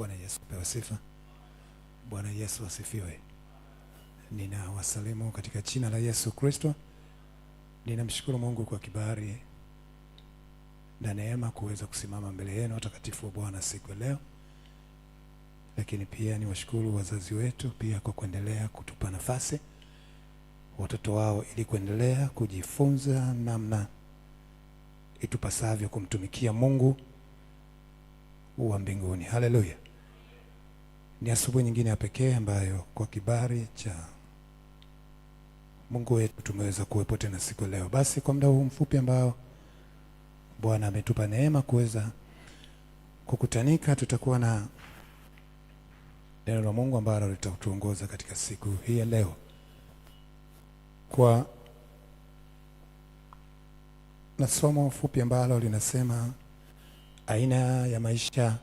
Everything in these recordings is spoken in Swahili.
Bwana Yesu pewe sifa. Bwana Yesu asifiwe. Ninawasalimu katika jina la Yesu Kristo. Ninamshukuru Mungu kwa kibali na neema kuweza kusimama mbele yenu watakatifu wa Bwana siku ya leo. Lakini pia niwashukuru wazazi wetu pia kwa kuendelea kutupa nafasi watoto wao ili kuendelea kujifunza namna itupasavyo kumtumikia Mungu wa mbinguni. Haleluya. Ni asubuhi nyingine ya pekee ambayo kwa kibali cha Mungu wetu tumeweza kuwepo tena siku leo. Basi kwa muda huu mfupi ambao Bwana ametupa neema kuweza kukutanika, tutakuwa na neno la Mungu ambalo litatuongoza katika siku hii ya leo. Kwa na somo fupi ambalo linasema aina ya maisha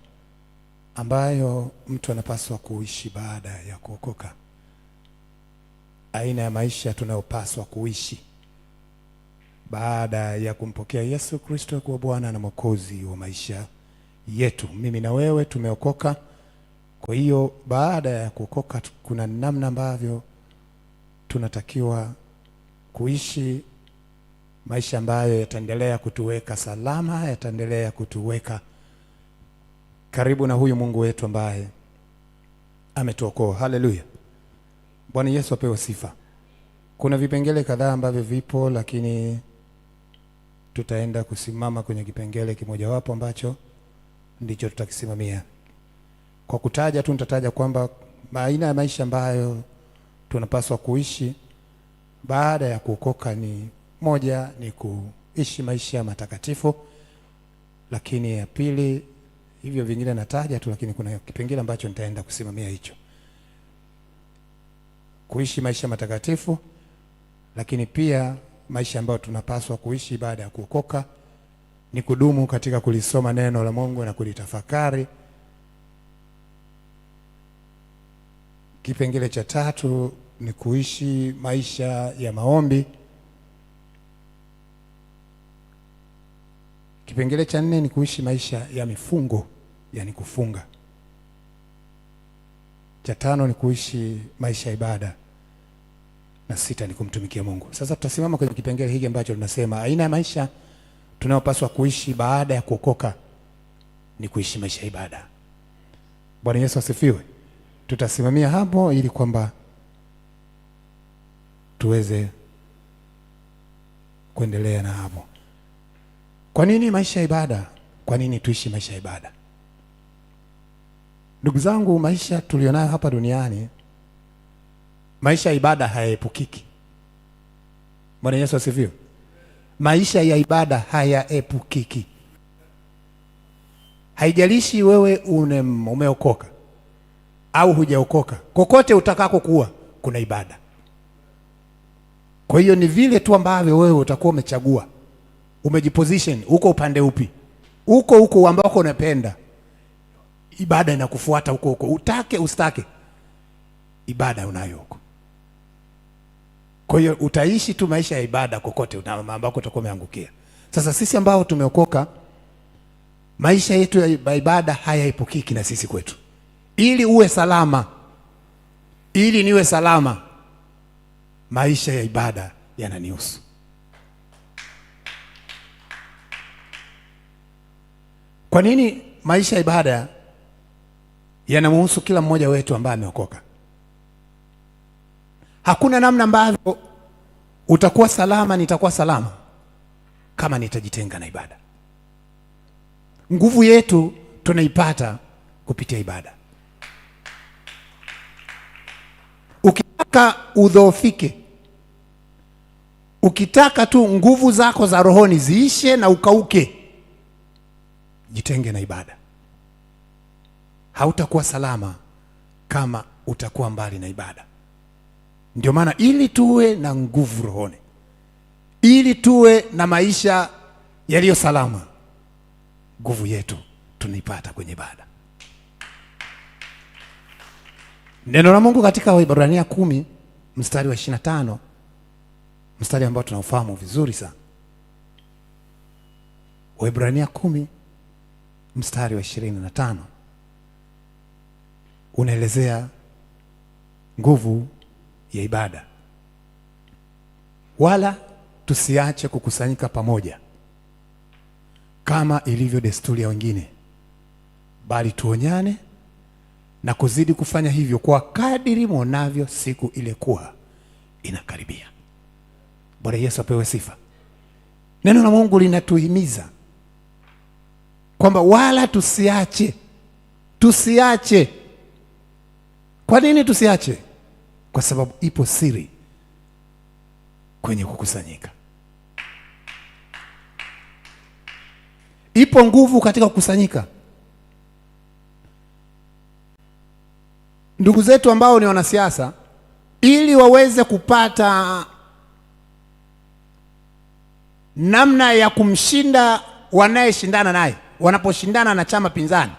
ambayo mtu anapaswa kuishi baada ya kuokoka. Aina ya maisha tunayopaswa kuishi baada ya kumpokea Yesu Kristo kuwa Bwana na Mwokozi wa maisha yetu. Mimi na wewe tumeokoka. Kwa hiyo baada ya kuokoka kuna namna ambavyo tunatakiwa kuishi maisha ambayo yataendelea kutuweka salama, yataendelea kutuweka karibu na huyu Mungu wetu ambaye ametuokoa. Haleluya. Bwana Yesu apewe sifa. Kuna vipengele kadhaa ambavyo vipo, lakini tutaenda kusimama kwenye kipengele kimojawapo ambacho ndicho tutakisimamia. Kwa kutaja tu nitataja kwamba aina ya maisha ambayo tunapaswa kuishi baada ya kuokoka ni moja, ni kuishi maisha matakatifu. Lakini ya pili, hivyo vingine nataja tu, lakini kuna kipengele ambacho nitaenda kusimamia hicho. Kuishi maisha matakatifu, lakini pia maisha ambayo tunapaswa kuishi baada ya kuokoka ni kudumu katika kulisoma neno la Mungu na kulitafakari. Kipengele cha tatu ni kuishi maisha ya maombi. Kipengele cha nne ni kuishi maisha ya mifungo, yani kufunga. Cha tano ni kuishi maisha ya ibada, na sita ni kumtumikia Mungu. Sasa tutasimama kwenye kipengele hiki ambacho tunasema aina ya maisha tunayopaswa kuishi baada ya kuokoka ni kuishi maisha ya ibada. Bwana Yesu asifiwe. Tutasimamia hapo ili kwamba tuweze kuendelea na hapo. Kwa nini maisha ya ibada? Kwa nini tuishi maisha ya ibada? Ndugu zangu, maisha tulionayo hapa duniani, maisha ya ibada hayaepukiki. Bwana Yesu asifiwe. Maisha ya ibada hayaepukiki. Haijalishi wewe umeokoka au hujaokoka, kokote utakako kuwa kuna ibada. Kwa hiyo ni vile tu ambavyo wewe utakuwa umechagua, umejiposition uko upande upi, uko ambako unapenda, ibada inakufuata huko, utake usitake, ibada unayo huko. Kwa hiyo utaishi tu maisha ya ibada kokote ambako utakuwa umeangukia. Sasa sisi ambao tumeokoka, maisha yetu ya ibada hayaepukiki na sisi kwetu. Ili uwe salama, ili niwe salama, maisha ya ibada yananihusu. Kwa nini maisha ya ibada yanamhusu kila mmoja wetu ambaye ameokoka? Hakuna namna ambavyo utakuwa salama, nitakuwa salama kama nitajitenga na ibada. Nguvu yetu tunaipata kupitia ibada. Ukitaka udhoofike, ukitaka tu nguvu zako za rohoni ziishe na ukauke, jitenge na ibada. Hautakuwa salama kama utakuwa mbali na ibada. Ndio maana ili tuwe na nguvu rohoni, ili tuwe na maisha yaliyo salama, nguvu yetu tunaipata kwenye ibada. Neno la Mungu katika Waebrania 10 mstari wa 25, mstari ambao tunaufahamu vizuri sana. Waebrania 10 mstari wa 25. unaelezea nguvu ya ibada. Wala tusiache kukusanyika pamoja kama ilivyo desturi ya wengine, bali tuonyane na kuzidi kufanya hivyo kwa kadiri mwonavyo siku ile kuwa inakaribia. Bwana Yesu apewe sifa. Neno la Mungu linatuhimiza kwamba wala tusiache. Kwa nini tusiache? Kwa sababu ipo siri kwenye kukusanyika. Ipo nguvu katika kukusanyika. Ndugu zetu ambao ni wanasiasa, ili waweze kupata namna ya kumshinda wanayeshindana naye, wanaposhindana na chama pinzani,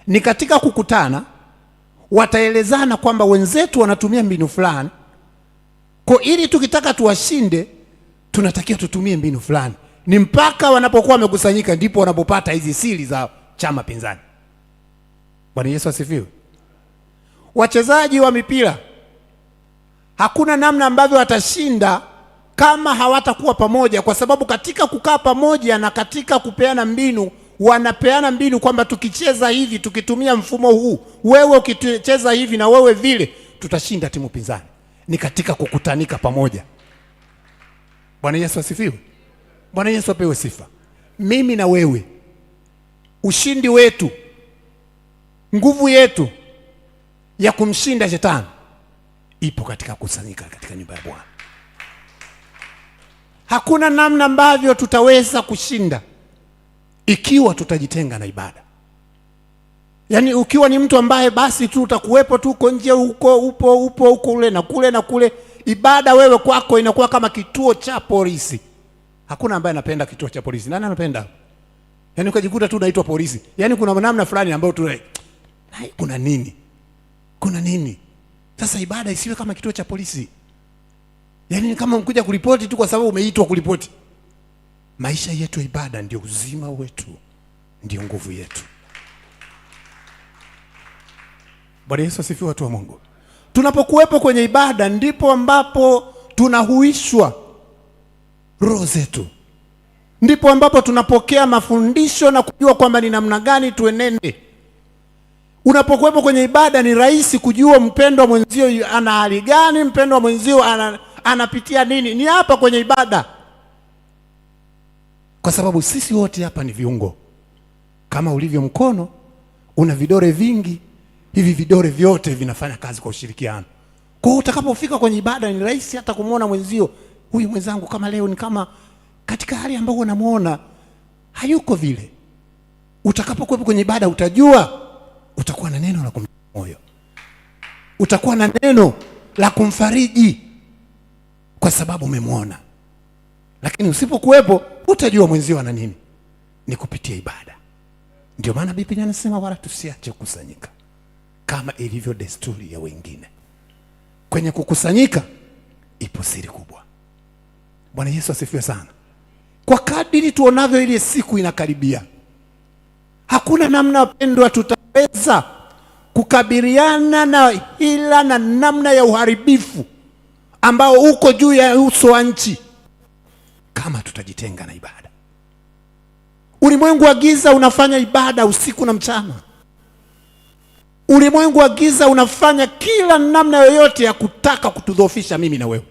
ni katika kukutana, wataelezana kwamba wenzetu wanatumia mbinu fulani, kwa ili tukitaka tuwashinde tunatakiwa tutumie mbinu fulani. Ni mpaka wanapokuwa wamekusanyika ndipo wanapopata hizi siri za chama pinzani. Bwana Yesu asifiwe. Wachezaji wa mipira, hakuna namna ambavyo watashinda kama hawatakuwa pamoja, kwa sababu katika kukaa pamoja na katika kupeana mbinu, wanapeana mbinu kwamba tukicheza hivi, tukitumia mfumo huu, wewe ukicheza hivi na wewe vile, tutashinda timu pinzani. Ni katika kukutanika pamoja. Bwana Yesu asifiwe. Bwana Yesu apewe sifa. Mimi na wewe, ushindi wetu, nguvu yetu ya kumshinda shetani ipo katika kukusanyika katika nyumba ya Bwana. Hakuna namna ambavyo tutaweza kushinda ikiwa tutajitenga na ibada. Yaani ukiwa ni mtu ambaye basi tu utakuwepo tu uko nje, upo kule na kule na kule, ibada wewe kwako inakuwa kama kituo cha polisi. Hakuna ambaye anapenda kituo cha polisi. Nani anapenda? Yaani ukajikuta tu unaitwa polisi. Yaani kuna namna fulani ambayo tu kuna nini? Kuna nini? Sasa ibada isiwe kama kituo cha polisi. Yaani kama mkuja kuripoti tu kwa sababu umeitwa kuripoti. Maisha yetu ya ibada ndio uzima wetu, ndio nguvu yetu. Bwana Yesu asifiwe, watu wa Mungu. Tunapokuwepo kwenye ibada ndipo ambapo tunahuishwa roho zetu. Ndipo ambapo tunapokea mafundisho na kujua kwamba ni namna gani tuenende. Unapokuwepo kwenye ibada ni rahisi kujua mpendwa mwenzio ana hali gani, mpendwa mwenzio anapitia nini. Ni hapa kwenye ibada. Kwa sababu sisi wote hapa ni viungo. Kama ulivyo mkono una vidole vingi, hivi vidole vyote vinafanya kazi kwa ushirikiano. Kwa hiyo utakapofika kwenye ibada ni rahisi hata kumuona mwenzio, huyu mwenzangu kama leo ni kama katika hali ambayo unamuona hayuko vile. Utakapokuwa kwenye ibada utajua, utakuwa na neno la kumtia moyo. Utakuwa na neno la kumfariji kwa sababu umemwona. Lakini usipokuwepo utajua mwenzio ana nini. Ni kupitia ibada. Ndio maana Biblia inasema wala tusiache kukusanyika kama ilivyo desturi ya wengine. Kwenye kukusanyika ipo siri kubwa. Bwana Yesu asifiwe sana. Kwa kadiri tuonavyo ile siku inakaribia, hakuna namna wapendwa tutaweza kukabiliana na hila na namna ya uharibifu ambao uko juu ya uso wa nchi kama tutajitenga na ibada. Ulimwengu wa giza unafanya ibada usiku na mchana. Ulimwengu wa giza unafanya kila namna yoyote ya kutaka kutudhoofisha mimi na wewe,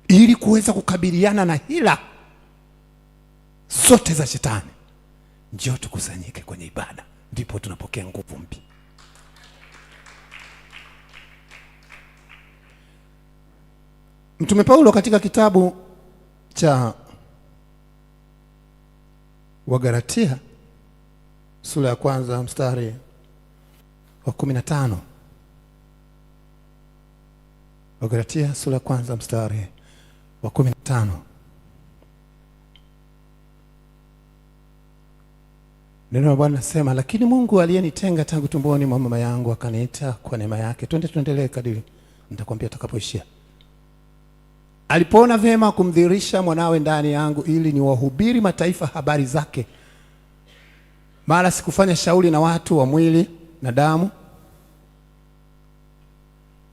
ili kuweza kukabiliana na hila zote za shetani. Njoo tukusanyike kwenye ibada, ndipo tunapokea nguvu mpya. Mtume Paulo katika kitabu cha Wagalatia sura ya kwanza mstari wa 15. Wagalatia sura ya kwanza mstari wa 15. Neno la Bwana nasema, lakini Mungu aliyenitenga tangu tumboni mwa mama yangu akaniita kwa neema yake. Tuendelee kadiri nitakwambia tutakapoishia. Alipoona vyema kumdhihirisha mwanawe ndani yangu ili niwahubiri mataifa habari zake. Mara sikufanya shauri na watu wa mwili na damu,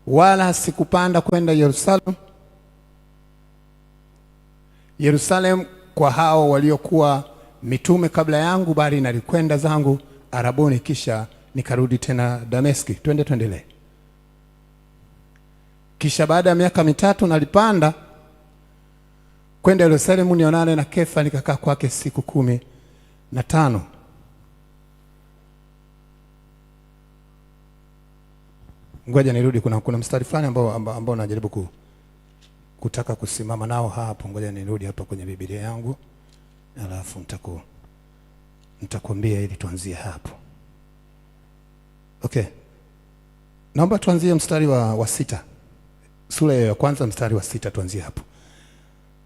wala sikupanda kwenda Yerusalemu kwa hao waliokuwa mitume kabla yangu, bali nalikwenda zangu Arabuni, kisha nikarudi tena Dameski. Tuendelee. Kisha baada ya miaka 3 nalipanda kwenda Yerusalemu nionane na Kefa, nikakaa kwake siku 15. Ngoja nirudi, kuna mstari fulani ambao najaribu kutaka kusimama nao hapo. Ngoja nirudi hapa kwenye Biblia yangu, alafu nitakwambia ili tuanzie hapo. Okay. Naomba tuanzie mstari wa 6. Sura ya kwanza mstari wa 6, tuanzie hapo.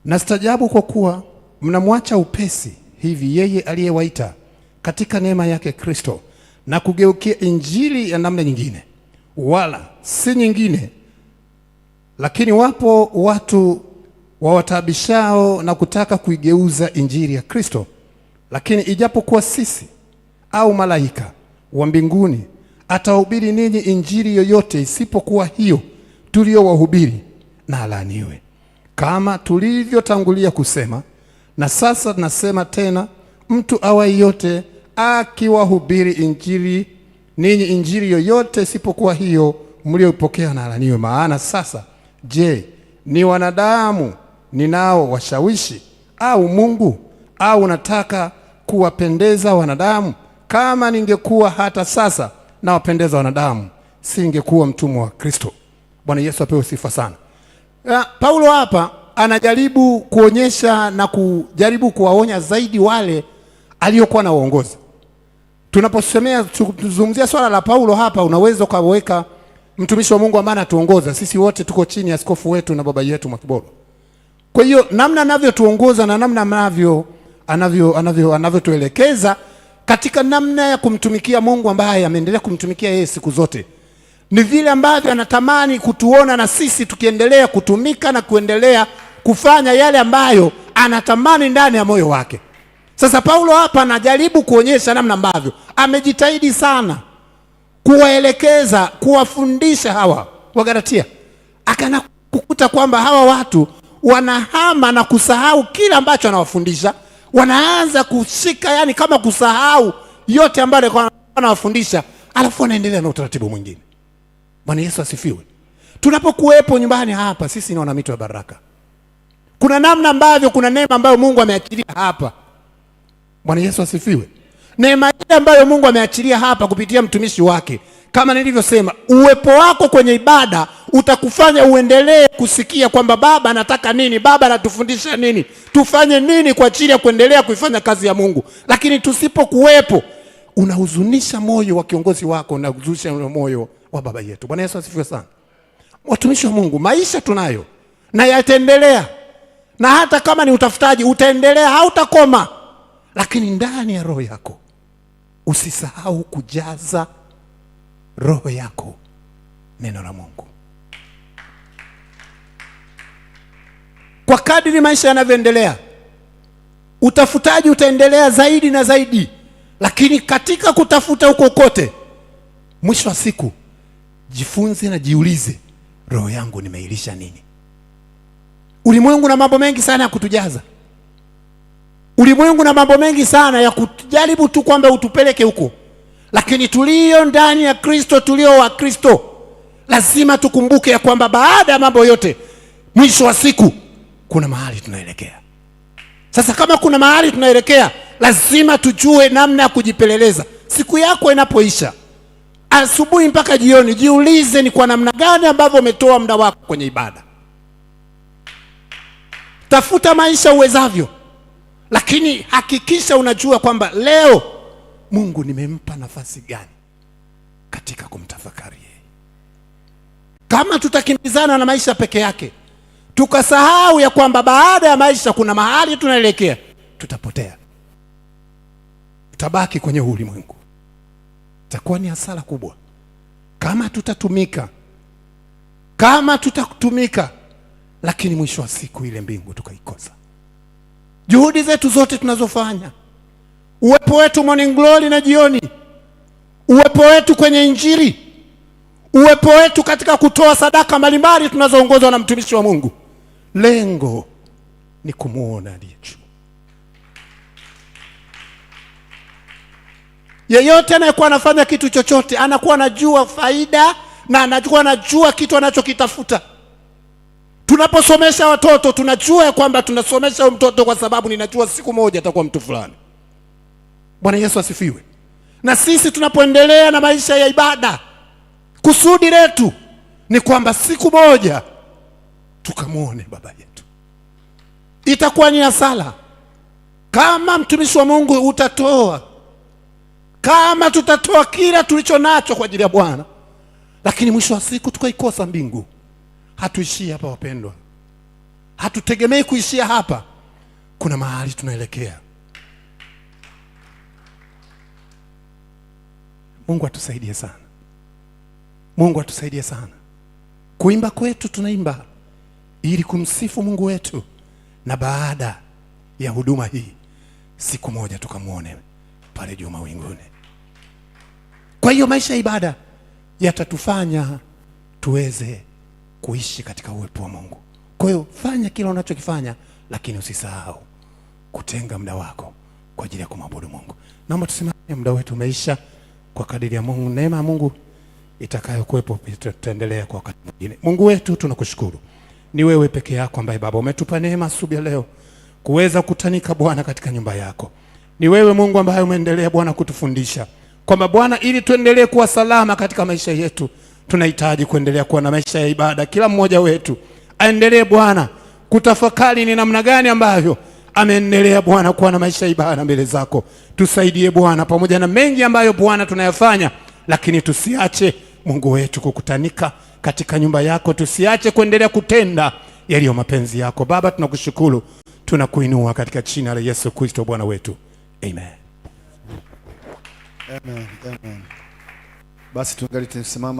Nastajabu kwa kuwa mnamwacha upesi hivi yeye aliyewaita katika neema yake Kristo, na kugeukia injili ya namna nyingine, wala si nyingine. Lakini wapo watu wawataabishao na kutaka kuigeuza injili ya Kristo. Lakini ijapokuwa sisi au malaika wa mbinguni atahubiri ninyi injili yoyote isipokuwa hiyo tuliyowahubiri, na alaaniwe. Kama tulivyotangulia kusema, na sasa tunasema tena, mtu awaye yote akiwahubiri ninyi injili yoyote isipokuwa hiyo mliopokea, na alaaniwe. Maana sasa, je, ni wanadamu ninao washawishi au Mungu? Au nataka kuwapendeza wanadamu? Kama ningekuwa hata sasa na wapendeza wanadamu, singekuwa mtumwa wa Kristo. Bwana Yesu apewe sifa sana. Paulo hapa anajaribu kuonyesha na kujaribu kuwaonya zaidi wale aliokuwa na uongozi. Tunaposemea tuzungumzia swala la Paulo hapa, unaweza ukaweka mtumishi wa Mungu ambaye anatuongoza. Sisi wote tuko chini ya askofu wetu na baba yetu Mwakibolo. Kwa hiyo namna anavyotuongoza na namna anavyotuelekeza katika namna ya kumtumikia Mungu ambaye ameendelea kumtumikia yeye siku zote, ni vile ambavyo anatamani kutuona na sisi tukiendelea kutumika na kuendelea kufanya yale ambayo anatamani ndani ya moyo wake. Sasa Paulo hapa anajaribu kuonyesha namna ambavyo amejitahidi sana kuwaelekeza, kuwafundisha hawa Wagalatia. Akana kukuta kwamba hawa watu wanahama na kusahau kile ambacho anawafundisha. Wanaanza kushika, yani kama kusahau yote ambayo anawafundisha, alafu wanaendelea na utaratibu mwingine. Bwana Yesu asifiwe. Tunapokuwepo nyumbani hapa, sisi ni wana mito ya baraka. Kuna namna ambavyo, kuna neema ambayo Mungu ameachilia hapa. Bwana Yesu asifiwe. Neema ile ambayo Mungu ameachilia hapa kupitia mtumishi wake, kama nilivyosema, uwepo wako kwenye ibada utakufanya uendelee kusikia kwamba Baba anataka nini, Baba anatufundisha nini, tufanye nini kwa ajili ya kuendelea kuifanya kazi ya Mungu. Lakini tusipokuwepo, unahuzunisha moyo wa kiongozi wako, unahuzunisha moyo wa baba yetu. Bwana Yesu asifiwe sana. Watumishi wa Mungu, maisha tunayo na yataendelea, na hata kama ni utafutaji utaendelea, hautakoma. Lakini ndani ya roho yako usisahau kujaza roho yako neno la Mungu. Kwa kadiri maisha yanavyoendelea, utafutaji utaendelea zaidi na zaidi. Lakini katika kutafuta huko kote, mwisho wa siku jifunze na jiulize, roho yangu nimeilisha nini? Ulimwengu na mambo mengi sana ya kutujaza. Ulimwengu na mambo mengi sana ya kujaribu tu kwamba utupeleke huko. Lakini tulio ndani ya Kristo, tulio wa Kristo, lazima tukumbuke ya kwamba baada ya mambo yote, mwisho wa siku kuna mahali tunaelekea. Sasa kama kuna mahali tunaelekea, lazima tujue namna ya kujipeleleza. Siku yako inapoisha, asubuhi mpaka jioni, jiulize ni kwa namna gani ambavyo umetoa muda wako kwenye ibada. Tafuta maisha uwezavyo, lakini hakikisha unajua kwamba leo Mungu nimempa nafasi gani katika kumtafakari yeye. Kama tutakimbizana na maisha peke yake, tukasahau ya kwamba baada ya maisha kuna mahali tunaelekea, tutapotea. Tutabaki kwenye ulimwengu. Itakuwa ni hasara kubwa kama tutatumika, lakini mwisho wa siku ile mbingu tukaikosa. Juhudi zetu zote tunazofanya, uwepo wetu Morning Glory na jioni, uwepo wetu kwenye Injili, Uwepo wetu katika kutoa sadaka mbalimbali tunazoongozwa na mtumishi wa Mungu, lengo ni kumuona aliye juu. Yeyote anayekuwa anafanya kitu chochote anakuwa anajua faida na anajua kitu anachokitafuta. Tunaposomesha watoto tunajua kwamba tunasomesha huyo mtoto kwa sababu ninajua siku moja atakuwa mtu fulani. Bwana Yesu asifiwe. Na sisi tunapoendelea na maisha ya ibada, kusudi letu ni kwamba siku moja tukamuone baba yetu. Itakuwa ni sala kama mtumishi wa Mungu utatoa, kama tutatoa kila tulicho nacho kwa ajili ya Bwana, lakini mwisho wa siku tukaikosa mbingu. Hatuishii hapa wapendwa, hatutegemei kuishia hapa. Kuna mahali tunaelekea. Mungu atusaidie sana. Mungu atusaidie sana. Kuimba kwetu tunaimba ili kumsifu Mungu wetu, na baada ya huduma hii siku moja tukamuone pale juu mawinguni. Kwa hiyo maisha ya ibada yatatufanya tuweze kuishi katika uwepo wa Mungu. Kwa hiyo fanya kila unachokifanya, lakini usisahau kutenga muda wako kwa ajili ya kumwabudu Mungu. Naomba tusimame, muda wetu umeisha. Kwa kadiri ya Mungu, neema ya Mungu itakayokuwepo tutaendelea kwa wakati mwingine. Mungu wetu tunakushukuru. Ni wewe peke yako ambaye Baba umetupa neema asubuhi ya leo kuweza kukutanika Bwana katika nyumba yako. Ni wewe Mungu ambaye umeendelea Bwana kutufundisha kwamba Bwana, ili tuendelee kuwa salama katika maisha yetu, tunahitaji kuendelea kuwa na maisha ya ibada. Kila mmoja wetu aendelee Bwana kutafakari ni namna gani ambavyo ameendelea Bwana kuwa na maisha ya ibada mbele zako. Tusaidie Bwana, pamoja na mengi ambayo Bwana tunayafanya, lakini tusiache Mungu wetu kukutanika katika nyumba yako. Tusiache kuendelea kutenda yaliyo mapenzi yako. Baba, tunakushukuru, tunakuinua katika jina la Yesu Kristo Bwana wetu. Amen. Amen. Amen. Basi tungali tusimama.